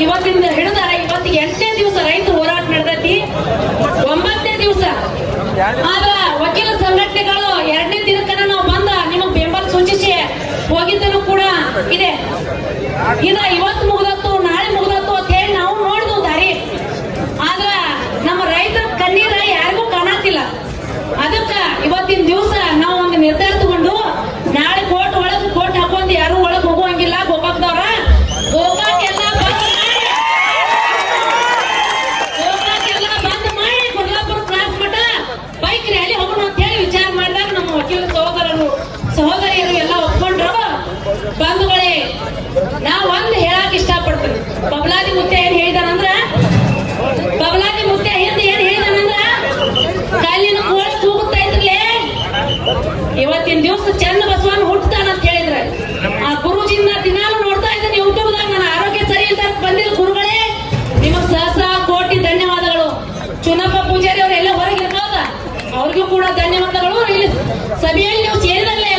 ಇವತ್ತಿಂದ ಹಿಡಿದ ಇವತ್ತಿಗೆ 8ನೇ ದಿವಸ ರೈತ ಹೋರಾಟ ನಡೆದೈತಿ. 9ನೇ ದಿವಸ ಆದ ವಕೀಲ ಸಂಘಟನೆಗಳು 2ನೇ ದಿನಕ್ಕನ ನಾವು ಬಂದ ನಿಮಗೆ ಬೆಂಬಲ ಸೂಚಿಸಿ ಹೋಗಿದ್ದನು ಕೂಡ ಇದೆ. ಇವತ್ತು ಮುಗ್ದತ್ತು ನಾಳೆ ಮುಗ್ದತ್ತು ಅಂತ ಹೇಳಿ ನಾವು ನೋಡಿದ್ವು ದಾರಿ. ಆದ್ರ ನಮ್ಮ ರೈತರ ಕಣ್ಣೀರ ಯಾರಿಗೂ ಕಾಣತಿಲ್ಲ. ಅದಕ್ಕ ಇವತ್ತಿನ ದಿವಸ ನಾವು ಒಂದು ನಿರ್ಧಾರ ತಗೊಂಡು ನಾಳೆ ಕೋರ್ಟ್ ಒಳಗೆ ಕೋರ್ಟ್ ಹಾಕೊಂಡ್ ಯಾರು ಒಳಗೆ ಹೋಗುವಂಗಿಲ್ಲ. ಗೋಕಾಕ್ದವ್ರ ಗೋಕಾಕ್ ಎಲ್ಲ ಬಂದ್ ಮಾಡಿ ಕೊಲ್ಲಾಪುರ ಕ್ರಾಸ್ ಮಠ ಬೈಕ್ ರ್ಯಾಲಿ ಹೋಗೋಣ ಅಂತ ಹೇಳಿ ವಿಚಾರ ಮಾಡಿದಾಗ ನಮ್ಮ ವಕೀಲ ಸಹೋದರಿಯರು ಎಲ್ಲ ಒಪ್ಕೊಂಡ್ರು. ಬಂಧುಗಳೇ, ನಾವ್ ಒಂದ್ ಹೇಳಕ್ ಇಷ್ಟಪಡ್ತೀನಿ. ಬಬಲಾದಿ ಮುತ್ತೆ ಏನ್ ಹೇಳಿದಾನಂದ್ರ ಕಲ್ಲಿನ ಕೋಳಿ ತೂಗುತ್ತಾ ಇದ್ರಲೇ ಇವತ್ತಿನ ದಿವಸ ಚಂದ ಬಸವನ್ ಹುಟ್ಟತಾನ ಅಂತ ಹೇಳಿದ್ರೆ ಆ ಗುರುಜಿನ ದಿನಾಲು ನೋಡ್ತಾ ಇದ್ದೀನಿ ಯೂಟ್ಯೂಬ್ದಾಗ. ನನ್ನ ಆರೋಗ್ಯ ಸರಿ ಇಲ್ಲ ಬಂದಿಲ್ಲ ಗುರುಗಳೇ, ನಿಮಗ್ ಸಹಸ್ರ ಕೋಟಿ ಧನ್ಯವಾದಗಳು. ಚುನಪ್ಪ ಪೂಜಾರಿ ಅವರೆಲ್ಲ ಹೊರಗಿರ್ಬೋದ, ಅವ್ರಿಗೂ ಕೂಡ ಧನ್ಯವಾದಗಳು. ಇಲ್ಲಿ ಸಭೆಯಲ್ಲಿ ನೀವು ಸೇರಿದಲ್ಲೇ